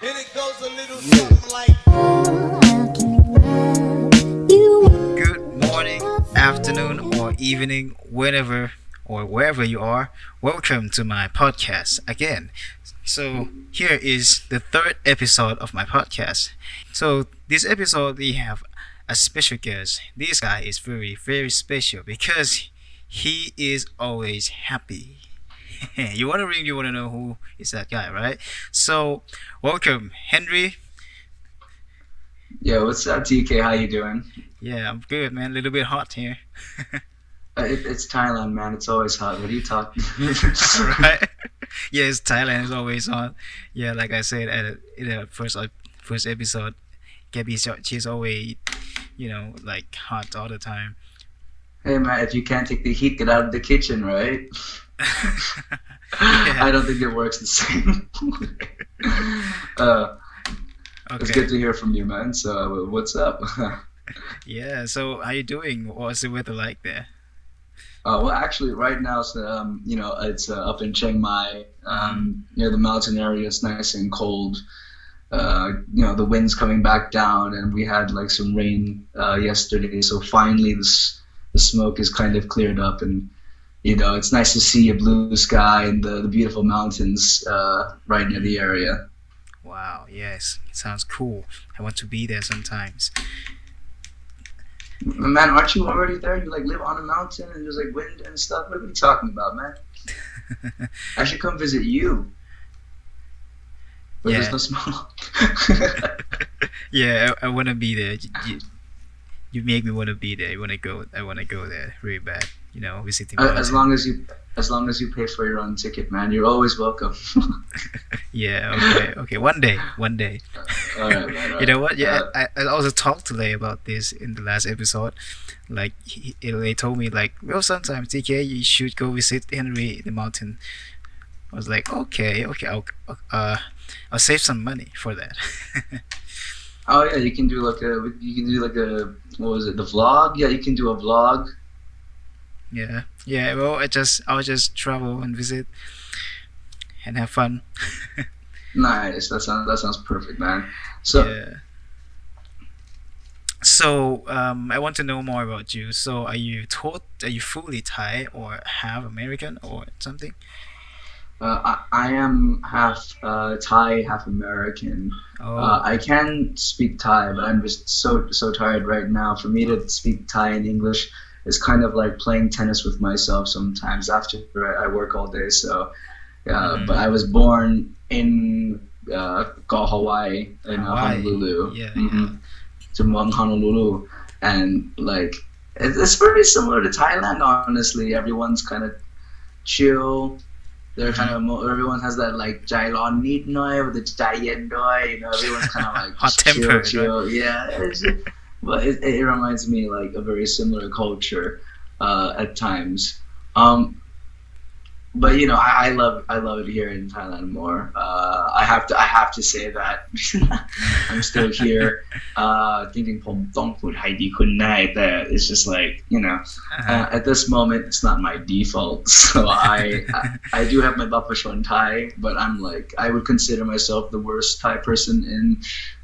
And it goes a little something like. Good morning, afternoon, or evening, whenever or wherever you are. Welcome to my podcast again. So, here is the third episode of my podcast. So, this episode we have a special guest. This guy is very, very special because he is always happy. You want to know who is that guy, right? So, welcome, Henry. Yo, what's up, TK? How you doing? Yeah, I'm good, man. A little bit hot here. It's Thailand, man. It's always hot. What are you talking? Right? Yes, Thailand is always on. Yeah, like I said in the first episode, Gabby, she's always, like hot all the time. Hey, man, if you can't take the heat, get out of the kitchen, right? Yeah. I don't think it works the same. uh, it's Okay. good to hear from you, man. So, what's up? Yeah. So, how you doing? What's the weather like there? Well, actually, right now, so, it's up in Chiang Mai, near the mountain area. It's nice and cold. The wind's coming back down, and we had like some rain yesterday. So finally, the smoke is kind of cleared up, and it's nice to see a blue sky and the beautiful mountains right near the area. Wow. Yes, it sounds cool. I want to be there sometimes. Man, aren't you already there? You like live on a mountain and there's like wind and stuff. What are we talking about, man? I should come visit you. But Yeah. there's no small. Yeah, I want to be there. You make me want to be there. I want to go there really bad. Visiting As mountain. long as you pay for your own ticket, man, you're always welcome. Yeah. Okay. Okay. One day. One day. All right, man. All You know right. what? Yeah, I also talked today about this in the last episode. Like they told me like, well, sometimes TK you should go visit Henry in the mountain. I was like, okay, I'll save some money for that. Oh yeah, you can do like a what was it, the vlog? Yeah, you can do a vlog. Yeah, yeah. Well, I'll just travel and visit and have fun. Nice. That sounds perfect, man. So Yeah. So I want to know more about you. So are you fully Thai or half American or something? I am half Thai, half American. Oh, I can speak Thai, but I'm just so tired right now. For me to speak Thai and English is kind of like playing tennis with myself sometimes after I work all day. So, but I was born in Hawaii, in Hawaii. Honolulu. Yeah, Honolulu, and like it's very similar to Thailand. Honestly, everyone's kind of chill. They're kind of everyone has that like jai lon need noi with the jai yen doi. Everyone's kind of like Hot just chill, tempered, chill. Yeah, but it reminds me like a very similar culture at times. But I love it here in Thailand more. I have to say that I'm still here. จริงๆผมต้องพูดไทยดีขึ้นได้ แต่ it's just like Uh-huh. at this moment it's not my default. So I do have my Bapashon Thai, but I'm like I would consider myself the worst Thai person in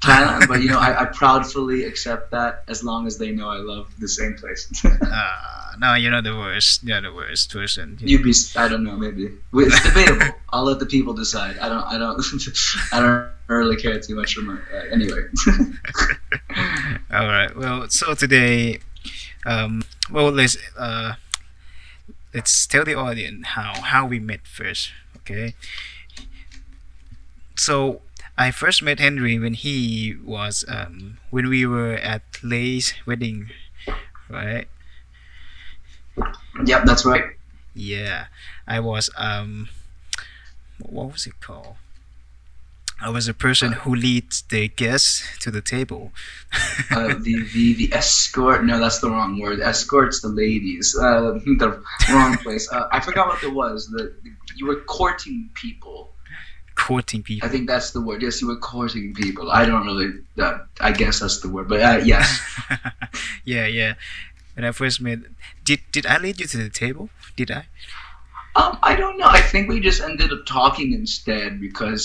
Thailand. But I proudly accept that as long as they know I love the same place. No, you're not the worst. You're the worst person. I don't know, maybe it's debatable. I'll let the people decide. I don't I don't really care too much for my anyway. All right. Well, so today, well, let's tell the audience how we met first. Okay. So I first met Henry when he was when we were at Lay's wedding, right? Yep, that's right. Yeah, I was what was it called? I was a person who leads the guests to the table. The escort. No, that's the wrong word. Escort's the ladies. The wrong place. I forgot what it was. You were courting people. Courting I people. think that's the word. Yes, you were courting people. I don't really. I guess that's the word. But yes. Yeah, yeah. When I first met, did I lead you to the table? Did I? I don't know. I think we just ended up talking instead because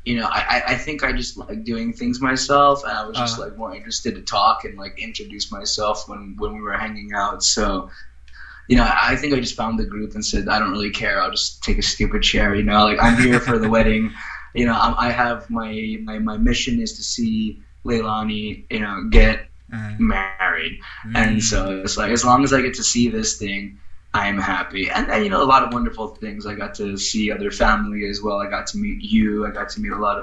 I think I just like doing things myself, and I was just Uh, like more interested to talk and like introduce myself when we were hanging out. So I think I just found the group and said, I don't really care. I'll just take a stupid chair. Like I'm here for the wedding. I have my mission is to see Leilani, get uh, married, and mm, so it's like as long as I get to see this thing, I'm happy. And a lot of wonderful things. I got to see other family as well. I got to meet you. I got to meet a lot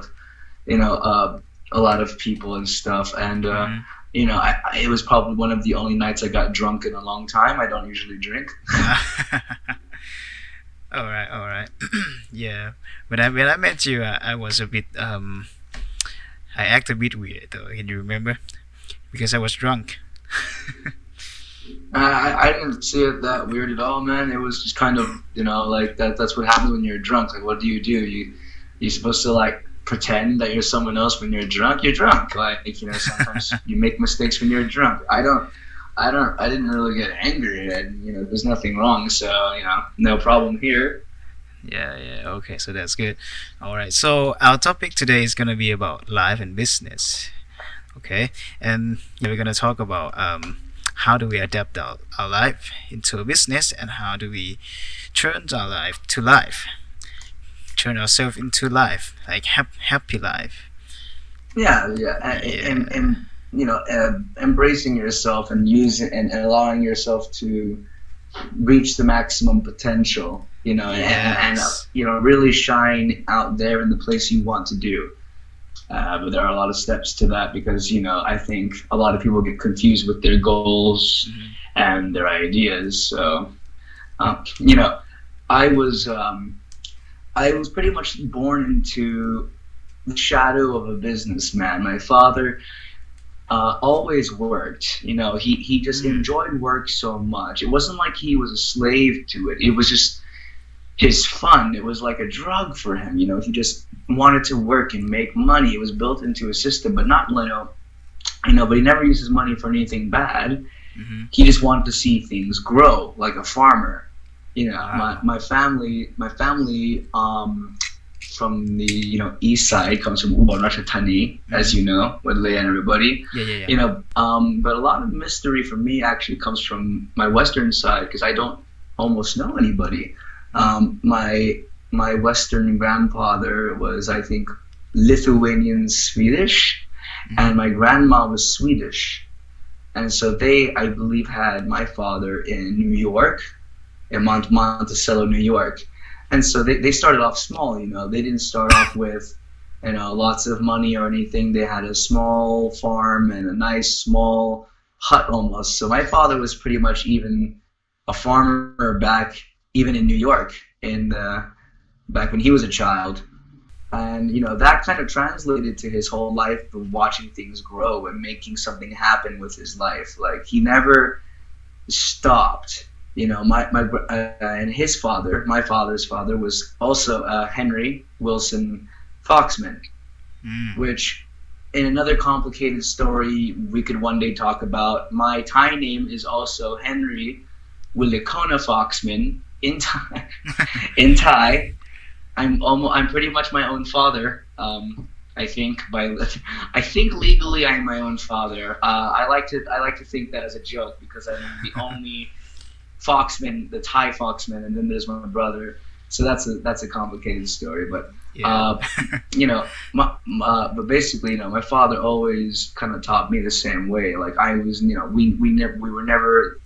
of people and stuff. And mm. it was probably one of the only nights I got drunk in a long time. I don't usually drink. All right, all right. Yeah. When I met you, I was a bit I acted a bit weird though. Can you remember? Because I was drunk. I didn't see it that weird at all, man. It was just kind of, like that's what happens when you're drunk. Like, what do? You're supposed to like pretend that you're someone else when you're drunk. You're drunk. Like, sometimes you make mistakes when you're drunk. I didn't really get angry, and there's nothing wrong. So, no problem here. Yeah, yeah. Okay, so that's good. All right. So our topic today is gonna be about life and business. Okay, and yeah, we're gonna talk about how do we adapt our life into a business, and how do we turn our life to life, turn ourselves into life, like happy life. Yeah, yeah, Yeah. and embracing yourself and using and allowing yourself to reach the maximum potential, and Yes. really shine out there in the place you want to do. But there are a lot of steps to that because I think a lot of people get confused with their goals Mhm. and their ideas. So um, you know, I was I was pretty much born into the shadow of a businessman. My father always worked. He just Mm. enjoyed work so much. It wasn't like he was a slave to it. It was just his fun. It was like a drug for him. He just wanted to work and make money. It was built into his system, but not but he never used his money for anything bad. Mhm. He just wanted to see things grow like a farmer. My Wow. my family from the east side comes from Ubon Ratchathani, as Mhm. you know, with Leah and everybody. Yeah, yeah, yeah. But a lot of mystery for me actually comes from my western side because I don't almost know anybody. Mm. My Western grandfather was, I think, Lithuanian Swedish, and Mhm. my grandma was Swedish. And so they, I believe, had my father in New York, in Monticello, New York. And so they started off small, They didn't start off with, lots of money or anything. They had a small farm and a nice small hut almost. So my father was pretty much even a farmer back even in New York in back when he was a child. And that kind of translated to his whole life of watching things grow and making something happen with his life. Like he never stopped. And his father, my father's father, was also Henry Wilson Foxman, Mm. which in another complicated story we could one day talk about. My Thai name is also Henry Wilikona Foxman in Thai. In Thai, I'm pretty much my own father. I think I think legally I'm my own father. I like to think that as a joke because I'm the only Foxman, the Thai Foxman, and then there's my brother. So that's a complicated story, but Yeah. uh, but basically, my father always kind of taught me the same way. Like I was, we were never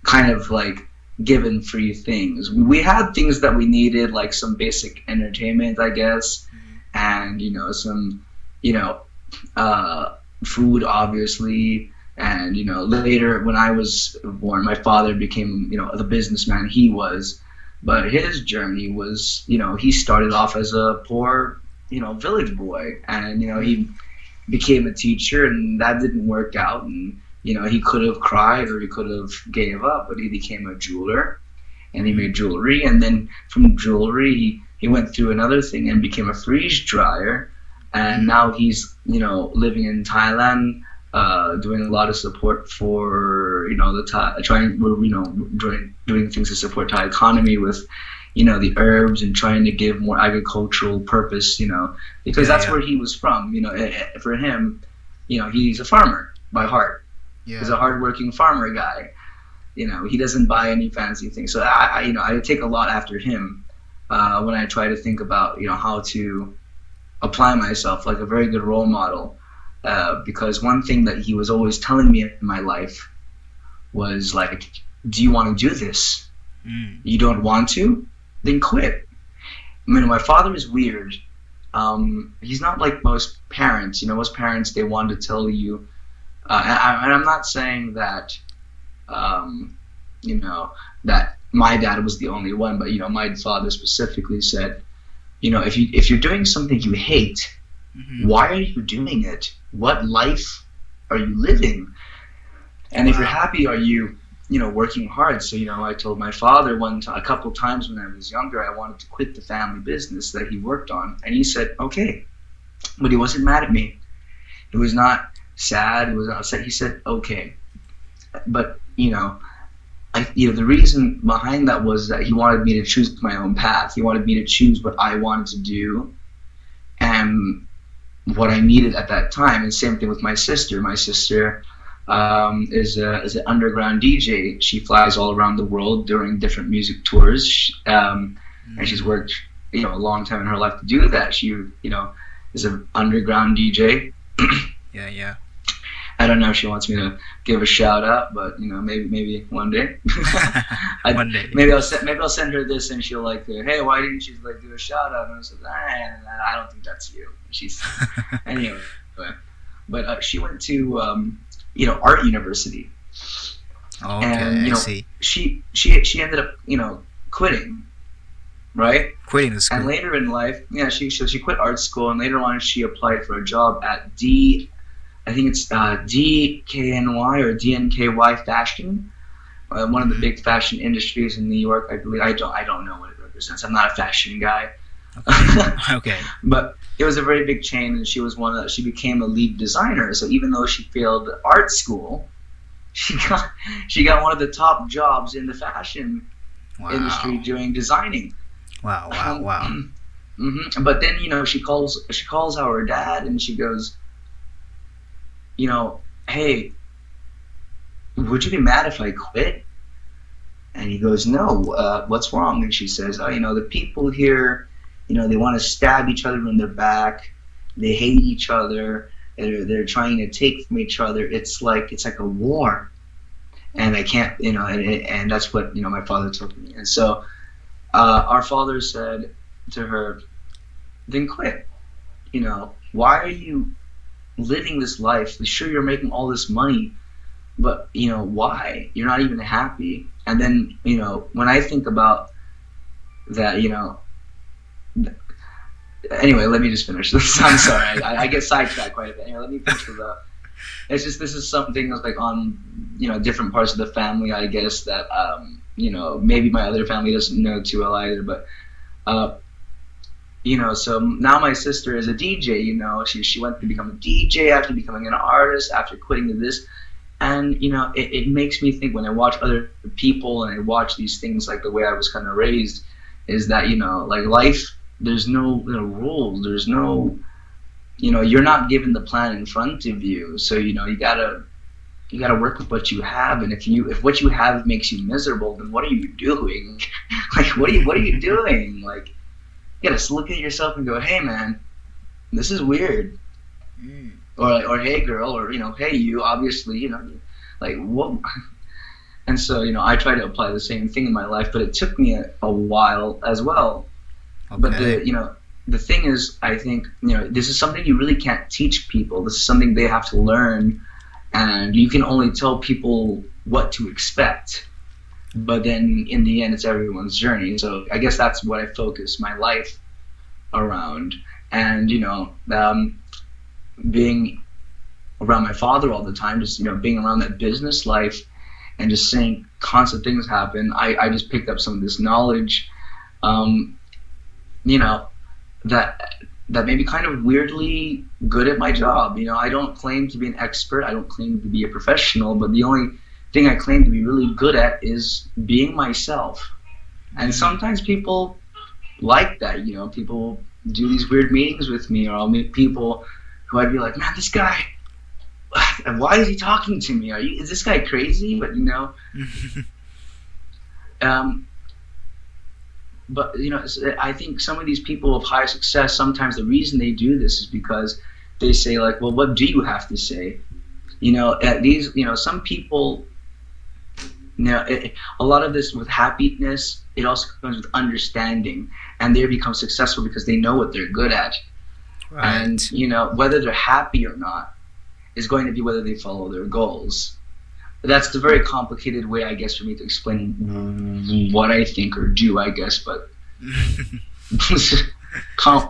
kind of like given free things. We had things that we needed, like some basic entertainment, I guess, Mhm. and some, you know, food, obviously. And later when I was born, my father became the businessman he was. But his journey was, he started off as a poor, village boy, and Mm. he became a teacher, and that didn't work out. And he could have cried or he could have gave up, but he became a jeweler, and he Mhm. made jewelry. And then from jewelry, he went through another thing and became a freeze dryer. And Mm. now he's living in Thailand, doing a lot of support for the Thai, trying doing things to support Thai economy with the herbs and trying to give more agricultural purpose, because Yeah, that's yeah, where he was from. For him, he's a farmer by heart. yeah. He's a hardworking farmer guy. He doesn't buy any fancy things. So I take a lot after him when I try to think about, how to apply myself, like a very good role model. Because one thing that he was always telling me in my life was like, do you want to do this? Mm. You don't want to? Then quit. I mean, my father is weird. He's not like most parents. Most parents, they want to tell you, and I'm not saying that, that my dad was the only one, but my father specifically said, if you're doing something you hate, Hmm. why are you doing it? What life are you living? And if you're Wow. happy, are you, working hard? So, I told my father a couple times when I was younger, I wanted to quit the family business that he worked on, and he said, okay, but he wasn't mad at me. He was not sad. He was not upset. He said, okay, but the reason behind that was that he wanted me to choose my own path. He wanted me to choose what I wanted to do and what I needed at that time. And same thing with my sister. My sister is an underground DJ. She flies all around the world during different music tours, and she's Mm. worked a long time in her life to do that. She is an underground DJ. Yeah, yeah. I don't know if she wants me to give a shout out, but maybe one day. One day. Maybe I'll send her this, and she'll like, hey, why didn't you like do a shout out? And I said, I don't think that's you. She's anyway, but she went to art university, and Okay, I see. she ended up quitting, right? Quitting the And school. later in life, yeah, she quit art school, and later on she applied for a job at I think it's DKNY or DNKY Fashion, one of the Mhm. big fashion industries in New York, I believe. I don't know what it represents. I'm not a fashion guy, Okay. but it was a very big chain, and she became a lead designer. So even though she failed art school, she got one of the top jobs in the fashion industry Wow. doing designing. Wow, wow, wow. But then she calls our dad, and she goes, hey, would you be mad if I quit? And he goes, no, what's wrong? And she says, oh, the people here, they want to stab each other in the back. They hate each other. They're trying to take from each other. It's like a war. And I can't, and that's what, my father told me. And so our father said to her, then quit. Why are you living this life? Sure, you're making all this money, but why? You're not even happy. And then when I think about that, anyway, let me just finish this. I'm sorry, I get sidetracked quite a bit. Anyway, let me finish with it's just, this is something that's like on different parts of the family, I guess, that maybe my other family doesn't know too well either, but so now my sister is a DJ. She went to become a DJ after becoming an artist, after quitting this. And it makes me think, when I watch other people and I watch these things, like the way I was kind of raised, is that like life, there's no rules, there's no you're not given the plan in front of you, so you gotta work with what you have. And if what you have makes you miserable, then what are you doing? Like, what are you doing? Like, you gotta look at yourself and go, hey man, this is weird. Mm. Or hey girl, or hey you, obviously, like what. And so I try to apply the same thing in my life, but it took me a while as well. But Okay. the thing is, I think this is something you really can't teach people. This is something they have to learn, and you can only tell people what to expect. But then in the end, it's everyone's journey. So I guess that's what I focus my life around. And being around my father all the time, just being around that business life, and just seeing constant things happen, I just picked up some of this knowledge, you know, that made me kind of weirdly good at my job. I don't claim to be an expert, I don't claim to be a professional, but the only thing I claim to be really good at is being myself. And sometimes people like that, people do these weird meetings with me, or I'll meet people who I'd be like, man, this guy, why is he talking to me? Is this guy crazy? But um, I think some of these people of high success, sometimes the reason they do this is because they say like, well, what do you have to say? At these, some people, a lot of this with happiness, it also comes with understanding, and they become successful because they know what they're good at. Right. And whether they're happy or not is going to be whether they follow their goals. That's the very complicated way, I guess, for me to explain what I think or do, I guess. But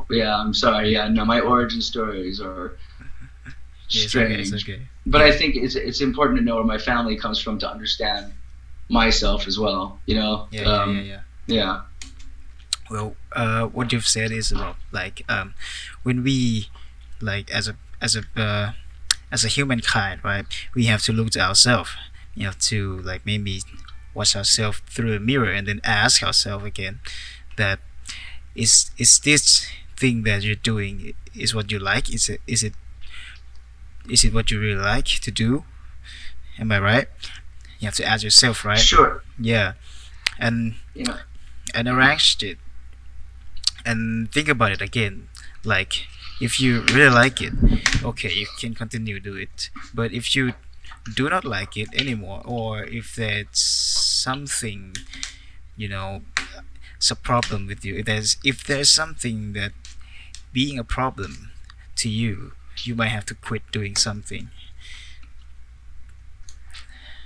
yeah, I'm sorry. Yeah, no, my origin stories are strange. It's okay. But I think it's important to know where my family comes from to understand myself as well. Yeah. Well, what you've said is about like when we like as a humankind, right? We have to look to ourselves. We have to like maybe watch ourselves through a mirror and then ask ourselves again that is this thing that you're doing is what you like? Is it what you really like to do? Am I right? You have to ask yourself, right? Sure. Yeah, and and arrange it and think about it again. Like if you really like it, okay, you can continue do it. But if you do not like it anymore, or if there's something, it's a problem with you. If there's something that being a problem to you, you might have to quit doing something.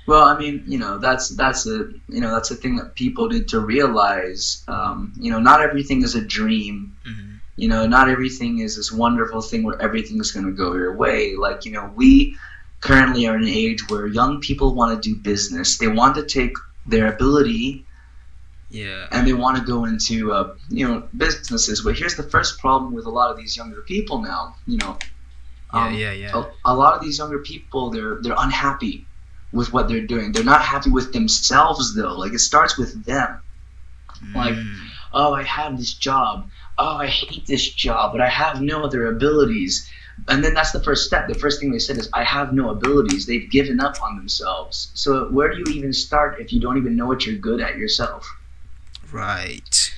Well, I mean, that's a thing that people need to realize. Not everything is a dream. Not everything is this wonderful thing where everything is going to go your way. Like, we currently are in an age where young people want to do business. They want to take their ability, and they want to go into businesses. But here's the first problem with a lot of these younger people now. A lot of these younger people, they're unhappy with what they're doing. They're not happy with themselves though. Like, it starts with them. Like, oh, I have this job. Oh, I hate this job, but I have no other abilities. And then that's the first step. The first thing they said is, I have no abilities. They've given up on themselves. So where do you even start if you don't even know what you're good at yourself? Right.